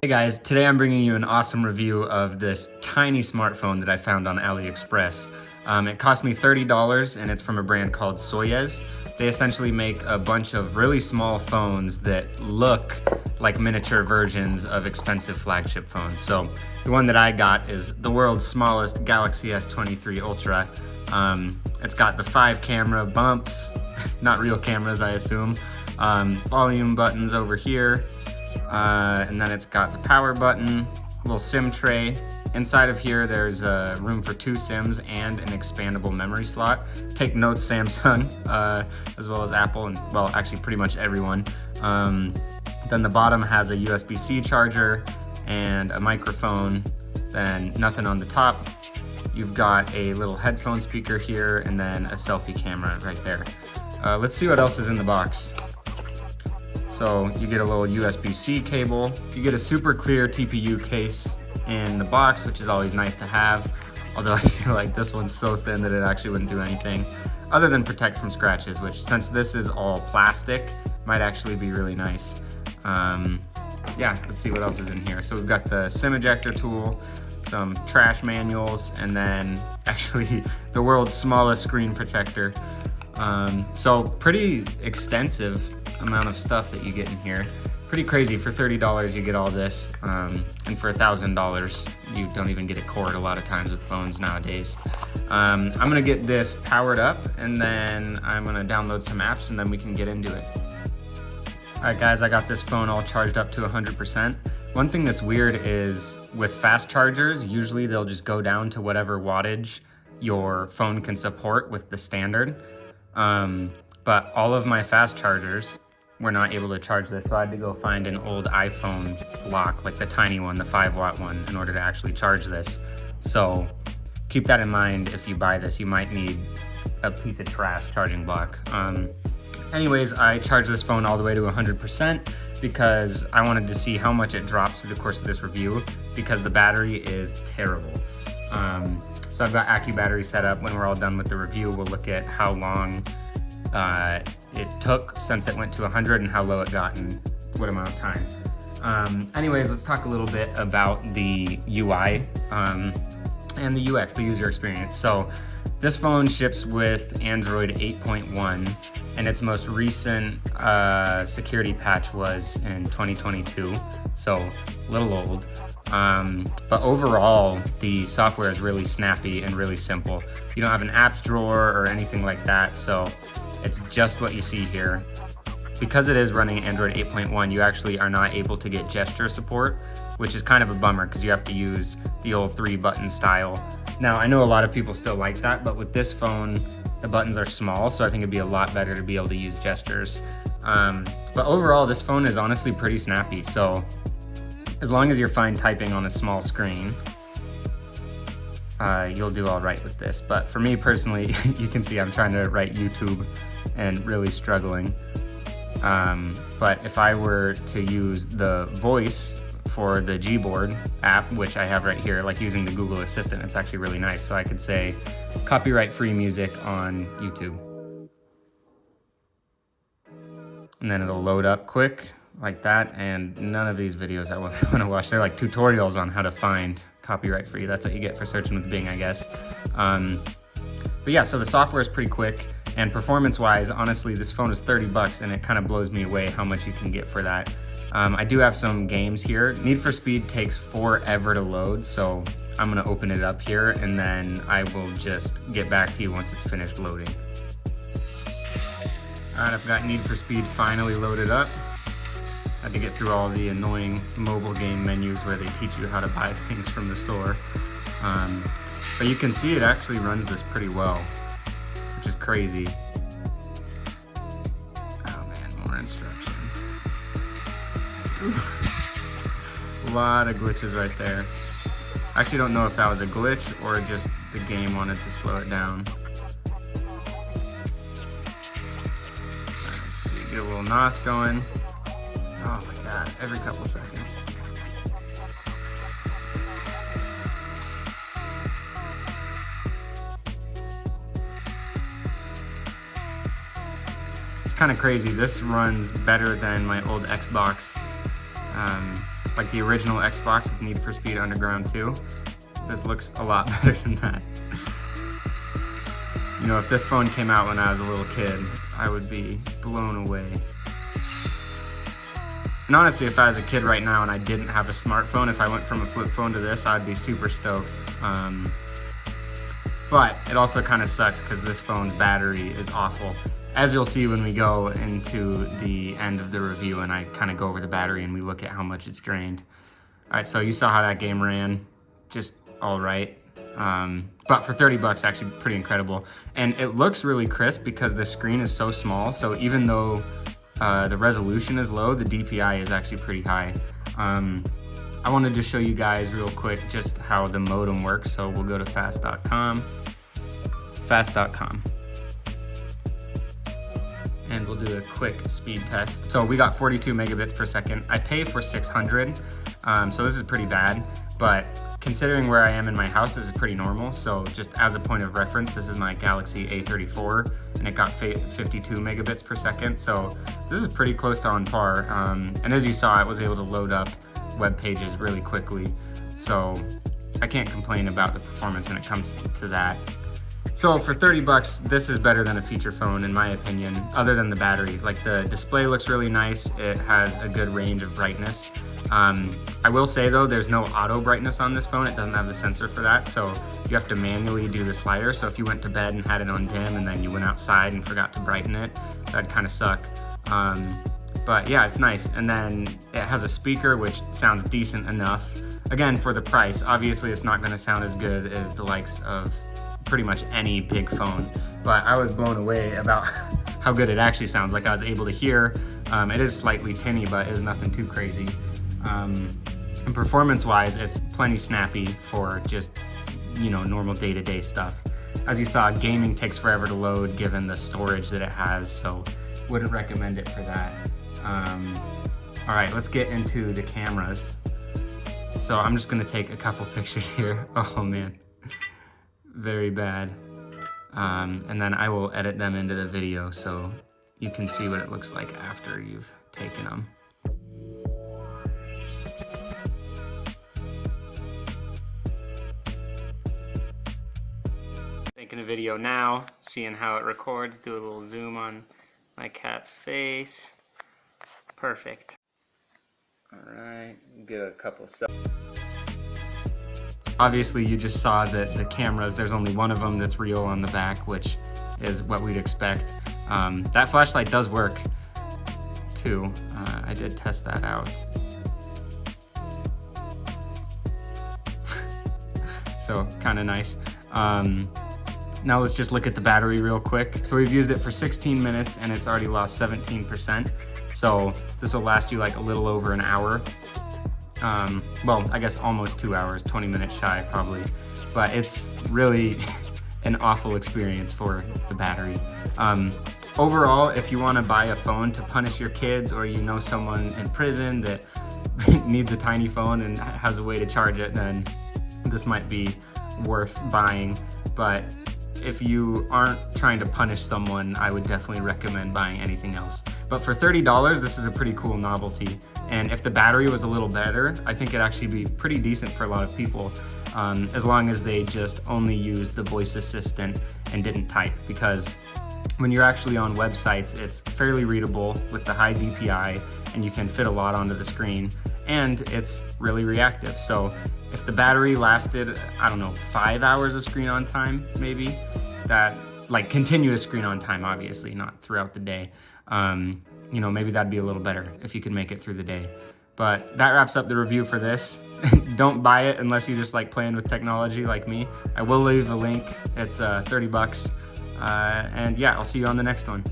Hey guys, today I'm bringing you an awesome review of this tiny smartphone that I found on AliExpress. It cost me $30 and it's from a brand called Soyez. They essentially make a bunch of really small phones that look like miniature versions of expensive flagship phones. So the one that I got is the world's smallest Galaxy S23 Ultra. It's got the 5 camera bumps, not real cameras I assume, volume buttons over here, and then it's got the power button, little SIM tray. Inside of here there's room for 2 SIMs and an expandable memory slot. Take notes, Samsung, as well as Apple, and well, actually pretty much everyone. Then the bottom has a USB-C charger and a microphone, then nothing on the top. You've got a little headphone speaker here and then a selfie camera right there. Let's see what else is in the box. So you get a little USB-C cable. You get a super clear TPU case in the box, which is always nice to have. Although I feel like this one's so thin that it actually wouldn't do anything other than protect from scratches, which since this is all plastic, might actually be really nice. Yeah, let's see what else is in here. So we've got the SIM ejector tool, some trash manuals, and then actually the world's smallest screen protector. So pretty extensive amount of stuff that you get in here. Pretty crazy. For $30 you get all this, and for $1,000 you don't even get a cord a lot of times with phones nowadays. I'm gonna get this powered up and then I'm gonna download some apps and then we can get into it. Alright guys, I got this phone all charged up to 100%. One thing that's weird is with fast chargers, usually they'll just go down to whatever wattage your phone can support with the standard. But all of my fast chargers were not able to charge this, so I had to go find an old iPhone block, like the tiny one, the 5-watt one, in order to actually charge this. So keep that in mind. If you buy this, you might need a piece of trash charging block. Anyways, I charged this phone all the way to 100% because I wanted to see how much it drops through the course of this review, because the battery is terrible. So I've got AccuBattery set up. When we're all done with the review, we'll look at how long it took since it went to 100 and how low it got in what amount of time. Anyways, let's talk a little bit about the UI and the UX, the user experience. So this phone ships with Android 8.1 and its most recent security patch was in 2022, so a little old. But overall, the software is really snappy and really simple. You don't have an apps drawer or anything like that, so it's just what you see here. Because it is running Android 8.1, you actually are not able to get gesture support, which is kind of a bummer because you have to use the old 3-button style. Now, I know a lot of people still like that, but with this phone, the buttons are small, so I think it'd be a lot better to be able to use gestures. But overall, this phone is honestly pretty snappy, so as long as you're fine typing on a small screen, you'll do all right with this. But for me personally, you can see I'm trying to write YouTube and really struggling. But if I were to use the voice for the Gboard app, which I have right here, like using the Google Assistant, it's actually really nice. So I could say copyright-free music on YouTube. And then it'll load up quick like that, and none of these videos I want to watch. They're like tutorials on how to find copyright free. That's what you get for searching with Bing, I guess. But yeah, so the software is pretty quick, and performance wise, honestly, this phone is $30 and it kind of blows me away how much you can get for that. I do have some games here. Need for Speed takes forever to load, so I'm gonna open it up here and then I will just get back to you once it's finished loading. All right, I've got Need for Speed finally loaded up. Had to get through all the annoying mobile game menus where they teach you how to buy things from the store. But you can see it actually runs this pretty well, which is crazy. Oh man, more instructions. A lot of glitches right there. I actually don't know if that was a glitch or just the game wanted to slow it down. Let's see, get a little NOS going. Oh my god, every couple seconds. It's kind of crazy. This runs better than my old Xbox like the original Xbox with Need for Speed Underground 2. This looks a lot better than that. You know, if this phone came out when I was a little kid, I would be blown away. And honestly, if I was a kid right now and I didn't have a smartphone, if I went from a flip phone to this, I'd be super stoked. But it also kind of sucks because this phone's battery is awful. As you'll see when we go into the end of the review and I kind of go over the battery and we look at how much it's drained. All right, so you saw how that game ran, just all right. But for 30 bucks, actually pretty incredible. And it looks really crisp because the screen is so small. So even though the resolution is low, the DPI is actually pretty high. I wanted to show you guys real quick just how the modem works. So we'll go to fast.com, and we'll do a quick speed test. So we got 42 megabits per second. I pay for 600, so this is pretty bad, but considering where I am in my house, this is pretty normal. So just as a point of reference, this is my Galaxy A34, and it got 52 megabits per second. So this is pretty close to on par. And as you saw, I was able to load up web pages really quickly. So I can't complain about the performance when it comes to that. So for 30 bucks, this is better than a feature phone in my opinion, other than the battery. Like the display looks really nice. It has a good range of brightness. I will say though, there's no auto brightness on this phone. It doesn't have the sensor for that. So you have to manually do the slider. So if you went to bed and had it on dim and then you went outside and forgot to brighten it, that'd kind of suck. But yeah, it's nice. And then it has a speaker, which sounds decent enough. Again, for the price, obviously it's not gonna sound as good as the likes of pretty much any big phone, but I was blown away about how good it actually sounds. Like I was able to hear, it is slightly tinny, but it is nothing too crazy. And performance-wise, it's plenty snappy for just, you know, normal day-to-day stuff. As you saw, gaming takes forever to load given the storage that it has, so wouldn't recommend it for that. All right, let's get into the cameras. So I'm just gonna take a couple pictures here. Oh man, very bad. And then I will edit them into the video so you can see what it looks like after you've taken them. Making a video now, seeing how it records. Do a little zoom on my cat's face. Perfect. All right, get a couple of Obviously, you just saw that the cameras, there's only one of them that's real on the back, which is what we'd expect. That flashlight does work too. I did test that out. So kind of nice. Now let's just look at the battery real quick. So we've used it for 16 minutes and it's already lost 17%. So this will last you like a little over an hour. Well, I guess almost 2 hours, 20 minutes shy probably. But it's really an awful experience for the battery. Overall, if you want to buy a phone to punish your kids, or you know someone in prison that needs a tiny phone and has a way to charge it, then this might be worth buying. But if you aren't trying to punish someone, I would definitely recommend buying anything else. But for $30, this is a pretty cool novelty. And if the battery was a little better, I think it'd actually be pretty decent for a lot of people, as long as they just only used the voice assistant and didn't type. Because when you're actually on websites, it's fairly readable with the high DPI, and you can fit a lot onto the screen, and it's really reactive. So if the battery lasted, I don't know, 5 hours of screen on time, maybe, that, like continuous screen on time, obviously, not throughout the day, you know, maybe that'd be a little better if you could make it through the day. But that wraps up the review for this. Don't buy it unless you just like playing with technology like me. I will leave a link. It's 30 bucks. And yeah, I'll see you on the next one.